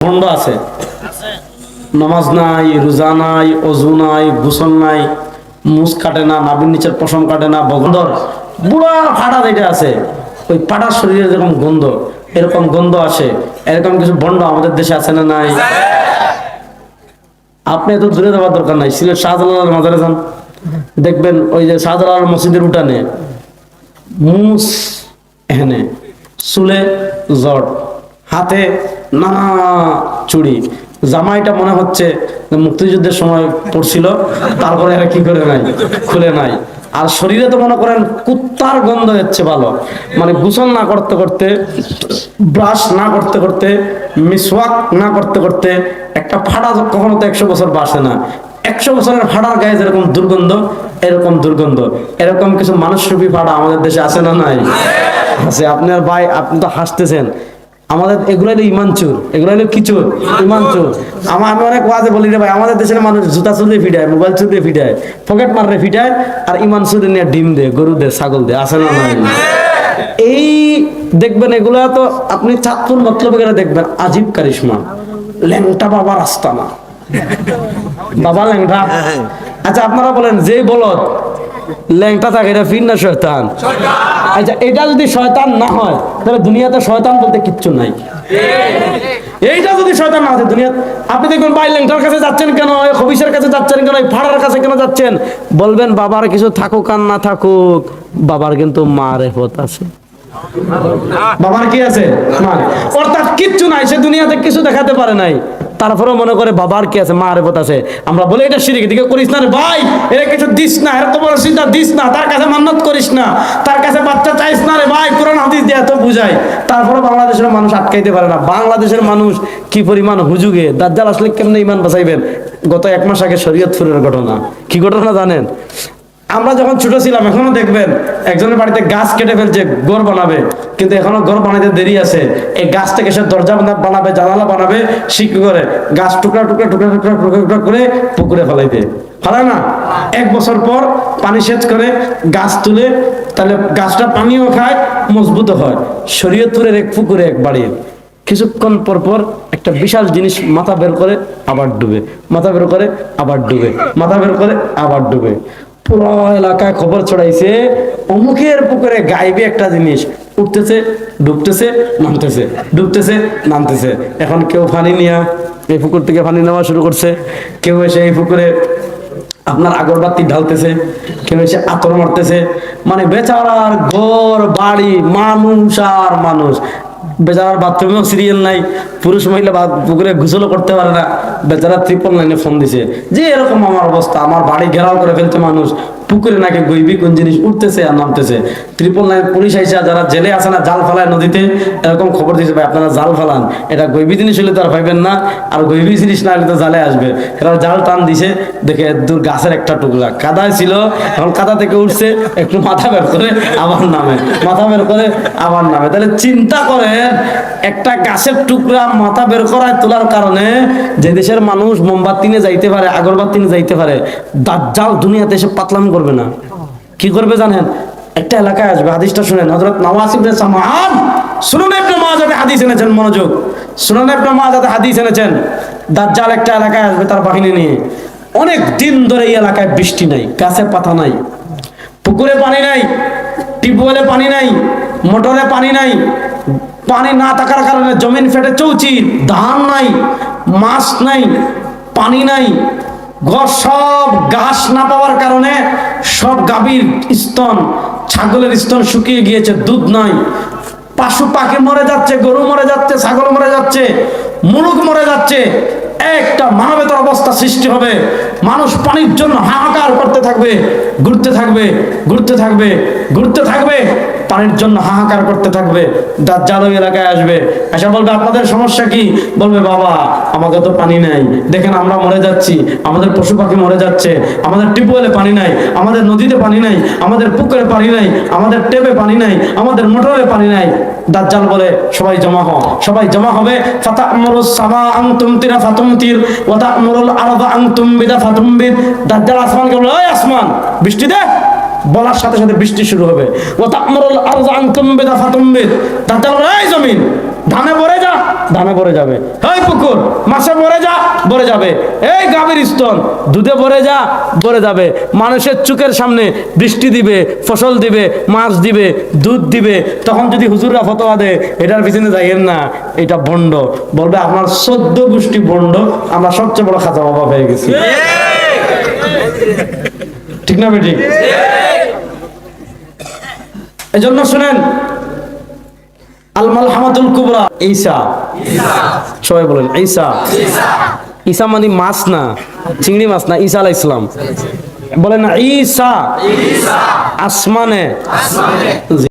ভণ্ড আছে, নামাজ নাই, রোজা নাই, অজু নাই, গোসল নাই, মুছ কাটে না, নাভির নিচের পশম কাটে না, বগন্দর বুড়া ফাটা যেটা আছে ওই ফাটা শরীরে যেরকম গন্ধ, এরকম গন্ধ আসে। এরকম কিছু ভণ্ড আমাদের দেশে আছে না নাই? আপনি এত দূরে যাওয়ার দরকার নাই, সিলেট শাহজালালের মাজারে যান, দেখবেন ওই যে শাহজালাল মসজিদের উঠানে মুছ এখানে, চুলে জট, হাতে নানা চুড়ি, জামাইটা মনে হচ্ছে মুক্তিযুদ্ধের সময় পড়ছিল, তারপরে আর কি করে নাই, খুলে নাই। আর শরীরে তো মনে করেন কুত্তার গন্ধ হচ্ছে ভালো, মানে গোসল না করতে করতে, ব্রাশ না করতে করতে, মিসওয়াক না করতে করতে একটা ফাটা কখনো তো 100 বছর বাসে না। 100 বছরের ফাটার গায়ে যেরকম দুর্গন্ধ, এরকম দুর্গন্ধ, এরকম কিছু মানুষরূপী ফাটা আমাদের দেশে আছে না নাই? আছে। আপনার ভাই, আপনি তো হাসতেছেন, আমাদের এগুলো হলো ইমান চোর, এগুলো হলো কি চোর? ইমান চোর। আমি অনেক ওয়াজে বলি রে ভাই, আমাদের দেশের মানুষ জুতা চুরে ফিটায়, মোবাইল চুরে ফিটায়, পকেট মারে ফিটায়, আর ইমান চুরে নিয়ে ডিম দে, গরু দে, ছাগল দে, আছে না নাই? এই দেখবেন এগুলা তো আপনি চাঁদপুর মতলব গেলে দেখবেন আজীব কারিশমা, ল্যাংটা বাবা রাস্তা না, বাবা ল্যাংটা। আচ্ছা আপনারা বলেন, যে বলদ ল্যাংটা থাকে এটা ফির না শয়তান? আচ্ছা এটা যদি শয়তান না হয় তাহলে দুনিয়াতে শয়তান বলতে কিচ্ছু নাই। এইটা যদি শয়তান না হয় দুনিয়া, আপনি দেখবেন ভাই ল্যাংটার কাছে যাচ্ছেন কেন, খবিসের কাছে যাচ্ছেন কেন, ফাড়ার কাছে কেন যাচ্ছেন? বলবেন বাবার কিছু থাকুক আর না থাকুক, বাবার কিন্তু মারেফত আছে। বাবার কি আছে? অর্থাৎ কিচ্ছু নাই, সে দুনিয়াতে কিছু দেখাতে পারে নাই, তারপরেও মনে করে বাবার কি আছে, মারেফত আছে। আমরা বলি এটা শিরক, দিকে করিস না রে ভাই, এর কিছু দিস না, এর তো বড় চিন্তা দিস না, তার কাছে মান্নত করিস না, তার কাছে বাচ্চা চাইস না রে ভাই, কোরআন হাদিস দিয়ে এত বুঝাই। তারপরে বাংলাদেশের মানুষ আটকাইতে পারে না। বাংলাদেশের মানুষ কি পরিমাণ হুজুগে, দাজ্জাল আসলে কেমনে ইমান বাঁচাইবেন? গত 1 মাস আগে শরীয়তপুরের ঘটনা, কি ঘটনা জানেন? আমরা যখন ছোট ছিলাম, এখনো দেখবেন একজনের বাড়িতে গাছ কেটে ফেলছে, ঘর বানাবে, কিন্তু এখনো ঘর বানাইতে দেরি আছে। এই গাছ থেকে সে দরজা বানাবে, জানালা বানাবে, শিখ করে গাছ টুকরা টুকরা টুকরা টুকরা টুকরা টুকরা করে পুকুরে ফেলাইতে ফেলায় না। 1 বছর পর পানি সেচ করে গাছ তুলে, তাহলে গাছটা পানিও খায়, মজবুত হয়। শরীয়তপুরের এক পুকুরে এক বাড়ি, কিছুক্ষণ পর পর একটা বিশাল জিনিস মাথা বের করে আবার ডুবে, মাথা বের করে আবার ডুবে, মাথা বের করে আবার ডুবে। পুরো এলাকায় খবর ছড়াইছে, অমুকের পুকুরে গাইবে একটা জিনিস, উঠতেছে ডুবতেছে নামতেছে, ডুবতেছে নামতেছে। এখন কেউ পানি নিয়ে এই পুকুর থেকে পানি নেওয়া শুরু করছে, কেউ এসে এই পুকুরে আপনার আগরবাতি ঢালতেছে, কেউ এসে আতর মারতেছে। মানে বেচারার ঘর বাড়ি, মানুষ আর মানুষ। বেচারার বাথরুমেও সিরিয়াল নাই, পুরুষ মহিলা পুকুরে গোসলও করতে পারে না। বেচারা 999 ফোন দিছে যে এরকম আমার অবস্থা, আমার বাড়ি ঘেরাও করে ফেলছে মানুষ, পুকুরে নাকি গইবি কোন জিনিস উঠতেছে আর নামতেছে। 999 পুলিশ আইসা, যারা জেলে আছে না, জাল ফেলায় নদীতে, এরকম খবর দিয়েছে ভাই আপনারা জাল ফেলান, এটা গইবি জিনিস হলে তো আর পাইবেন না, আর গইবি জিনিস না হলে তো জালে আসবে। এরা জাল টান দিছে, দেখে দূর গাছের একটা টুকরা কাদায় ছিল, এখন কাদা থেকে উঠছে, একটু মাথা বের করে আবার নামে, মাথা বের করে আবার নামে। তাহলে চিন্তা করেন, একটা গাছের টুকরা মাথা বের করায় তোলার কারণে যে দেশের মানুষ মোমবাতি নিয়ে যাইতে পারে, আগরবাতি নিয়ে যাইতে পারে, দাজ্জাল দুনিয়াতে এসে পাতলাম করবে না। কি করবে জানেন? একটা এলাকায় আসবে, হাদিসটা শুনেন, হযরত নওয়াস ইবনে সামআন সুনান ইবনে মাজাতে হাদিস এনেছেন, মনোযোগ, সুনান ইবনে মাজাতে হাদিস এনেছেন। দাজ্জাল একটা এলাকায় আসবে তার বাহিনী নিয়ে। অনেক দিন ধরে এই এলাকায় বৃষ্টি নাই, গাছে পাতা নাই, পুকুরে পানি নাই, টিউবওয়েলে পানি নাই, মোটরে পানি নাই। পানি না থাকার কারণে জমিন ফেটে চৌচির, ধান নাই, মাছ নাই, পানি নাই, ঘর সব ঘাস না পাওয়ার কারণে সব গাভীর স্তন, ছাগলের স্তন শুকিয়ে গিয়েছে, দুধ নাই, পশু পাখি মরে যাচ্ছে, গরু মরে যাচ্ছে, ছাগল মরে যাচ্ছে, মুরগ মরে যাচ্ছে। একটা মানবেতর অবস্থা সৃষ্টি হবে, মানুষ পানির জন্য হাহাকার করতে থাকবে, ঘুরতে থাকবে, ঘুরতে থাকবে, ঘুরতে থাকবে, পানির জন্য হাহাকার করতে থাকবে। দাজ্জাল ওই এলাকায় আসবে, এসে বলবে আপনাদের সমস্যা কি? বলবে বাবা আমাকে তো পানি নাই, দেখেন আমরা মরে যাচ্ছি, আমাদের পশু পাখি মরে যাচ্ছে, আমাদের টিউবওয়েলে পানি নাই, আমাদের নদীতে পানি নাই, আমাদের পুকুরে পানি নাই, আমাদের টেপে পানি নাই, আমাদের মোটরে পানি নাই। দাজ্জাল বলে সবাই জমা হও, সবাই জমা হবে। ফাতা'মুরুস সামা আন তুমতিরা ফাতুমতির ওয়া তা'মুরুল আরদা আন তুমবিদা ফাতুমবিদ। দাজ্জাল আসমানকে বলে, ওই আসমান বৃষ্টি দে, বলার সাথে সাথে বৃষ্টি শুরু হবে। ওয়া তা'মুরুল আরদা আন তুমবিদা ফাতুমবিদ। দাজ্জাল বলে, এই জমিন ধানে ভরে যা, ধানে ভরে যাবে। এই পুকুর মাছে ভরে যা, ভরে যাবে। এই গাভীর স্তন দুধে ভরে যা, ভরে যাবে। মানুষের চোখের সামনে বৃষ্টি দিবে, ফসল দিবে, মাছ দিবে, দুধ দিবে। তখন যদি হুজুররা ফতোয়া দেয় এটার পিছনে যাইয়েন না, এটা বন্ড, বলবে আপনার 14 গোষ্ঠী বন্ড, আমরা সবচেয়ে বড় খাজা বাবা হয়ে গেছি। ঠিক না বেঠিক? এই জন্য শুনেন, আল মালহামাতুল কুবরা, ঈসা, সবাই বলেন ঈসা। ঈসা মানে মাছ না, চিংড়ি মাছ না, ঈসা আলাইহিস সালাম। বলেন না ঈসা, আসমানে।